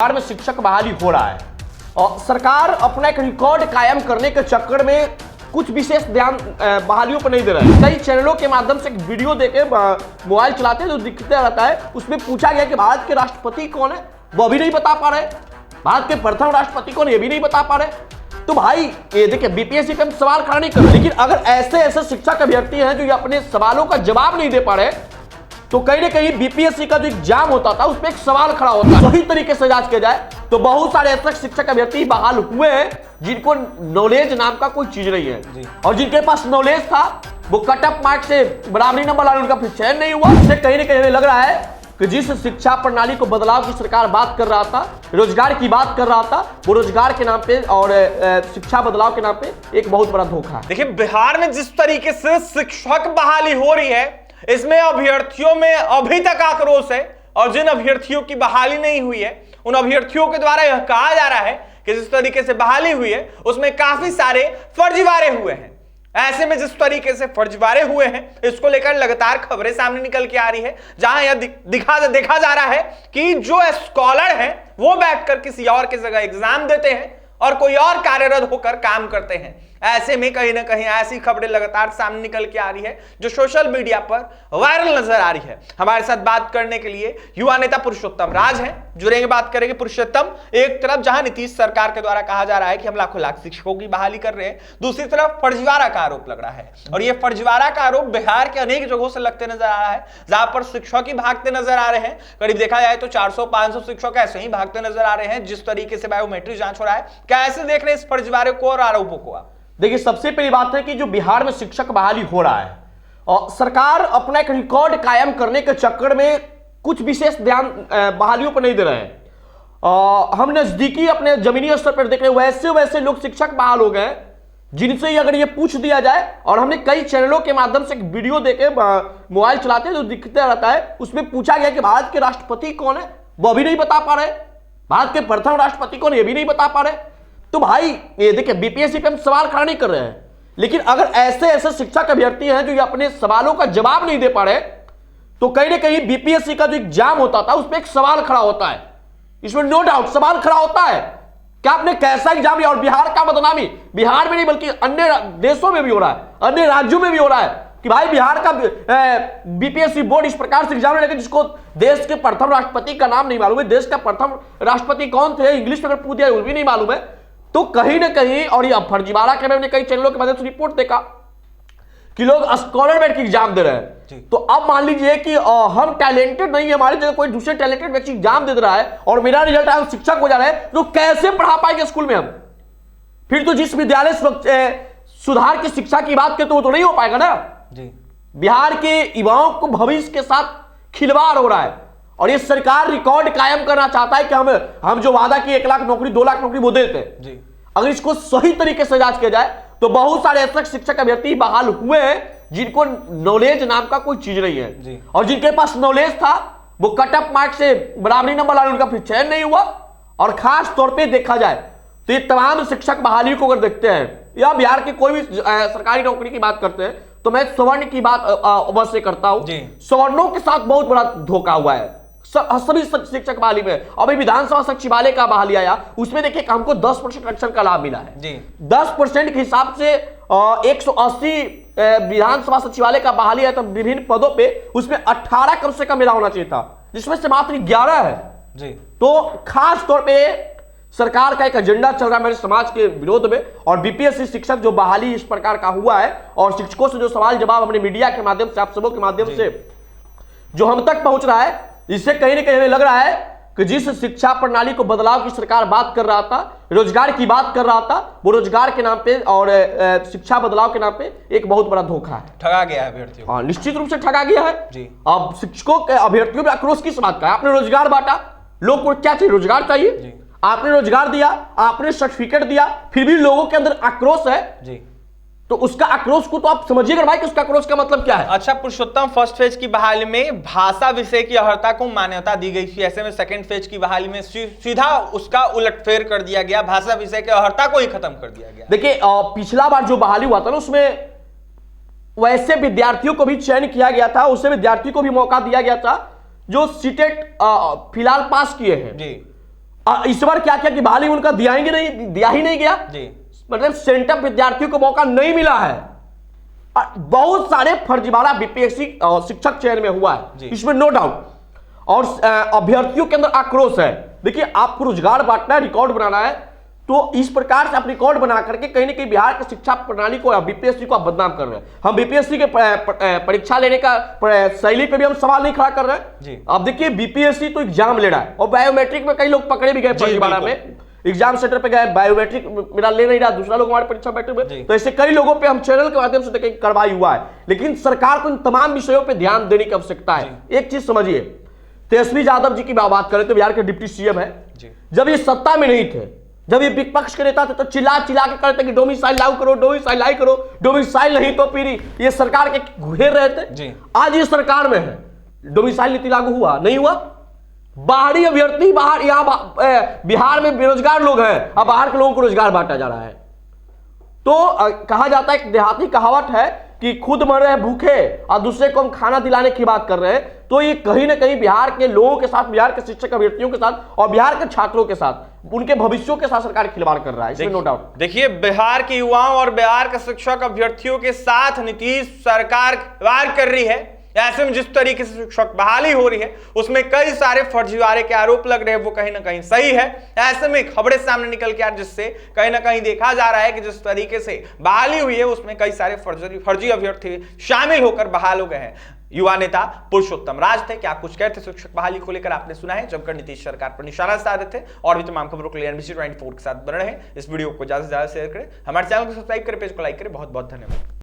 बिहार में शिक्षक बहाली हो रहा है और सरकार अपना एक रिकॉर्ड कायम करने के चक्कर में कुछ विशेष ध्यान बहालियों पर नहीं दे रहा है। कई चैनलों के माध्यम से एक वीडियो देके मोबाइल चलाते हैं जो दिखते रहता है, उसमें पूछा गया कि भारत के राष्ट्रपति कौन है, वो भी नहीं बता पा रहे। भारत के प्रथम राष्ट्रपति कौन, ये भी नहीं बता पा रहे। तो भाई ये देखिए, बीपीएससी पे हम सवाल खड़ा नहीं कर रहे, लेकिन अगर ऐसे शिक्षक अभ्यर्थी हैं जो ये अपने सवालों का जवाब नहीं दे पा रहे, तो कहीं ना कहीं बीपीएससी का जो एग्जाम होता था उसमें एक सवाल खड़ा होता है। सही तरीके से जांच किया जाए तो बहुत सारे ऐसे शिक्षक अभ्यर्थी बहाल हुए हैं जिनको नॉलेज नाम का कोई चीज नहीं है, और जिनके पास नॉलेज था वो कट ऑफ मार्क से बराबरी नंबर लाने उनका फिर चयन नहीं हुआ। इससे कहीं ना कहीं हमें लग रहा है कि जिस शिक्षा प्रणाली को बदलाव की सरकार बात कर रहा था, रोजगार की बात कर रहा था, वो रोजगार के नाम पे और शिक्षा बदलाव के नाम पे एक बहुत बड़ा धोखा है। देखिए, बिहार में जिस तरीके से शिक्षक बहाली हो रही है, इसमें अभ्यर्थियों में अभी तक आक्रोश है, और जिन अभ्यर्थियों की बहाली नहीं हुई है उन अभ्यर्थियों के द्वारा यह कहा जा रहा है कि जिस तरीके से बहाली हुई है उसमें काफी सारे फर्जीवाड़े हुए हैं। ऐसे में जिस तरीके से फर्जीवाड़े हुए हैं, इसको लेकर लगातार खबरें सामने निकल के आ रही है, जहां यह देखा जा रहा है कि जो स्कॉलर हैं वो बैठकर किसी और की जगह एग्जाम देते हैं और कोई और कार्यरत होकर काम करते हैं। ऐसे में कहीं ना कहीं ऐसी खबरें लगातार सामने निकल के आ रही है जो सोशल मीडिया पर वायरल नजर आ रही है। हमारे साथ बात करने के लिए युवा नेता पुरुषोत्तम राज हैं, जुड़ेंगे, बात करेंगे। पुरुषोत्तम, एक तरफ जहां नीतीश सरकार के द्वारा कहा जा रहा है कि हम लाखों लाख शिक्षकों की बहाली कर रहे हैं, दूसरी तरफ फर्जीवाड़ा का आरोप लग रहा है, और यह फर्जीवाड़ा का आरोप बिहार के अनेक जगहों से लगते नजर आ रहा है, जहां पर शिक्षक ही भागते नजर आ रहे हैं। करीब देखा जाए तो 400-500 शिक्षक ऐसे ही भागते नजर आ रहे हैं जिस तरीके से बायोमेट्रिक जांच हो रहा है। क्या ऐसे देख रहे हैं इस फर्जीवाड़े को और आरोपों को आप? देखिए, सबसे पहली बात है कि जो बिहार में शिक्षक बहाली हो रहा है और सरकार अपना एक रिकॉर्ड कायम करने के चक्कर में कुछ विशेष ध्यान बहालियों पर नहीं दे रहे हैं। हम नजदीकी अपने जमीनी स्तर पर देख रहे हैं वैसे लोग शिक्षक बहाल हो गए जिनसे अगर ये पूछ दिया जाए, और हमने कई चैनलों के माध्यम से एक वीडियो देके मोबाइल चलाते हैं जो दिखते रहता है, उसमें पूछा गया कि भारत के राष्ट्रपति कौन है, वो भी नहीं बता पा रहे। भारत के प्रथम राष्ट्रपति कौन, ये भी नहीं बता पा रहे। तो भाई ये देखिए, बीपीएससी पे हम सवाल खड़ा नहीं कर रहे हैं, लेकिन अगर ऐसे शिक्षक अभ्यर्थी हैं जो ये अपने सवालों का जवाब नहीं दे पा रहे, तो कहीं ना कहीं बीपीएससी का जो एग्जाम होता था उसमें एक सवाल खड़ा होता है। इसमें नो डाउट सवाल खड़ा होता है कि आपने कैसा एग्जाम दिया। और बिहार का बदनामी बिहार में नहीं बल्कि अन्य देशों में भी हो रहा है, अन्य राज्यों में भी हो रहा है कि भाई बिहार का बीपीएससी बोर्ड इस प्रकार से एग्जाम लेके जिसको देश के प्रथम राष्ट्रपति का नाम नहीं मालूम है, देश का प्रथम राष्ट्रपति कौन थे इंग्लिश में अगर पूछ दिया वो भी नहीं मालूम है। तो कहीं ना कहीं, और ये फर्जीवाड़ा के मैंने कई चैनलों के माध्यम से रिपोर्ट देखा कि लोग स्कॉलर बैठ के एग्जाम दे रहे हैं। तो अब मान लीजिए कि हम टैलेंटेड नहीं है, हमारी जगह कोई दूसरे टैलेंटेड व्यक्ति एग्जाम दे रहा है और मेरा रिजल्ट आया, शिक्षक हो जा रहा है, तो कैसे पढ़ा पाएंगे स्कूल में हम? फिर तो जिस विद्यालय सुधार की शिक्षा की बात करते वो तो नहीं हो पाएगा ना जी। बिहार के युवाओं को भविष्य के साथ खिलवाड़ हो रहा है, और ये सरकार रिकॉर्ड कायम करना चाहता है कि हम जो वादा की 1 लाख नौकरी 2 लाख नौकरी वो देते हैं जी। अगर इसको सही तरीके से जांच किया जाए तो बहुत सारे ऐसे शिक्षक अभ्यर्थी बहाल हुए हैं जिनको नॉलेज नाम का कोई चीज नहीं है जी। और जिनके पास नॉलेज था वो कट ऑफ मार्क से बराबरी नंबर लाने उनका फिर चयन नहीं हुआ। और खास तौर पर देखा जाए तो ये तमाम शिक्षक बहाली को अगर देखते हैं या बिहार की कोई भी सरकारी नौकरी की बात करते हैं तो मैं सवर्ण की बात अवश्य करता हूं। सवर्णों के साथ बहुत बड़ा धोखा हुआ है सभी शिक्षक बहाली में। अभी विधानसभा सचिवालय का बहाली आया, उसमें देखिए हमको 10% आरक्षण का लाभ मिला है जी। 10% के हिसाब से 180 विधानसभा सचिवालय का बहाली आया, तो विभिन्न पदों पे उसमें 18 कम से कम मिला होना चाहिए था, जिसमें से मात्र 11 है जी। तो खास तौर पे सरकार का एक एजेंडा चल रहा है मेरे समाज के विरोध में, और बीपीएससी शिक्षक जो बहाली इस प्रकार का हुआ है और शिक्षकों से जो सवाल जवाब अपने मीडिया के माध्यम से, आप सबों के माध्यम से जो हम तक पहुंच रहा है, इससे कहीं ना कहीं हमें लग रहा है कि जिस शिक्षा प्रणाली को बदलाव की सरकार बात कर रहा था, रोजगार की बात कर रहा था, वो रोजगार के नाम पे और शिक्षा बदलाव के नाम पे एक बहुत बड़ा धोखा है, ठगा गया है अभ्यर्थियों। हाँ, निश्चित रूप से ठगा गया है जी। अब शिक्षकों के अभ्यर्थियों में आक्रोश किस बात का? आपने रोजगार बांटा, लोग को क्या चाहिए? रोजगार चाहिए। आपने रोजगार दिया, आपने सर्टिफिकेट दिया, फिर भी लोगों के अंदर आक्रोश है जी। तो उसका आक्रोश को तो आप समझिएगा भाई कि उसका आक्रोश का मतलब क्या है। अच्छा पुरुषोत्तम, फर्स्ट फेज की बहाली में भाषा विषय की अर्हता को मान्यता दी गई थी, ऐसे में सेकंड फेज की बहाली में सीधा उसका उलटफेर कर दिया गया, भाषा विषय की अर्हता को ही खत्म कर दिया गया। देखिए, पिछला बार जो बहाली हुआ था ना, उसमें वैसे विद्यार्थियों को भी चयन किया गया था, उससे विद्यार्थी को भी मौका दिया गया था जो सीटेट फिलहाल पास किए हैं जी। इस बार क्या किया कि बहाली उनका दिया ही नहीं गया जी। मतलब सेंटअप विद्यार्थियों को मौका नहीं मिला है। बहुत सारे फर्जीवाड़ा बीपीएससी शिक्षक चयन में हुआ है, इसमें नो डाउट। और अभ्यर्थियों के अंदर आक्रोश है। देखिए, आपको रोजगार बांटना है, रिकॉर्ड बनाना है, तो इस प्रकार से आप रिकॉर्ड बना करके कहीं ना कहीं बिहार की शिक्षा प्रणाली को या बीपीएससी को आप बदनाम कर रहे हैं। हम बीपीएससी के परीक्षा लेने का शैली पे भी हम सवाल नहीं खड़ा कर रहे हैं। अब देखिए, बीपीएससी तो एग्जाम ले रहा है और बायोमेट्रिक में कई लोग पकड़े भी गए फर्जीवाड़ा में। एग्जाम सेंटर पे गए, बायोमेट्रिक मेरा ले नहीं रहा, दूसरा लोग हमारे परीक्षा बैठे हुए, तो ऐसे कई लोगों पे हम चैनल के माध्यम से देखें कार्रवाई हुआ है। लेकिन सरकार को इन तमाम विषयों पे ध्यान देने की आवश्यकता है। एक चीज समझिए, तेजस्वी यादव जी की बात करें तो बिहार के डिप्टी सीएम है, जब ये सत्ता में नहीं थे, जब ये विपक्ष के नेता थे, तो चिल्ला चिल्ला के कहते कि डोमिसाइल लागू करो, डोमिसाइल लागू करो, डोमिसाइल नहीं तो फिर ये सरकार के घेर रहे थे। आज ये सरकार में है, डोमिसाइल नीति लागू हुआ नहीं हुआ? बाहरी अभ्यर्थी बाहर यहां बिहार में बेरोजगार लोग हैं, अब बाहर के लोगों को रोजगार बांटा जा रहा है। तो कहा जाता है, एक देहाती कहावत है कि खुद मर रहे भूखे और दूसरे को हम खाना दिलाने की बात कर रहे हैं। तो ये कहीं ना कहीं बिहार के लोगों के साथ, बिहार के शिक्षक अभ्यर्थियों के साथ और बिहार के छात्रों के साथ, उनके भविष्यों के साथ सरकार खिलवाड़ कर रहा है, इसमें नो डाउट। देखिए, बिहार के युवाओं और बिहार के शिक्षक अभ्यर्थियों के साथ नीतीश सरकार वार कर रही है। ऐसे में जिस तरीके से शिक्षक बहाली हो रही है, उसमें कई सारे फर्जीवाड़े के आरोप लग रहे हैं, वो कहीं ना कहीं सही है। ऐसे में खबरें सामने निकल के आ, जिससे कहीं ना कहीं देखा जा रहा है कि जिस तरीके से बहाली हुई है, उसमें कई सारे फर्जी अभ्यर्थी शामिल होकर बहाल हो गए हैं। युवा नेता पुरुषोत्तम राज थे, क्या कुछ कहते शिक्षक बहाली को लेकर आपने सुना है, जमकर नीतीश सरकार पर निशाना साधे थे। और भी तमाम खबरों के लिए NBC 24 के साथ बने रहे। इस वीडियो को ज्यादा से ज्यादा शेयर करें, हमारे चैनल को सब्सक्राइब करें, पेज को लाइक करें। बहुत बहुत धन्यवाद।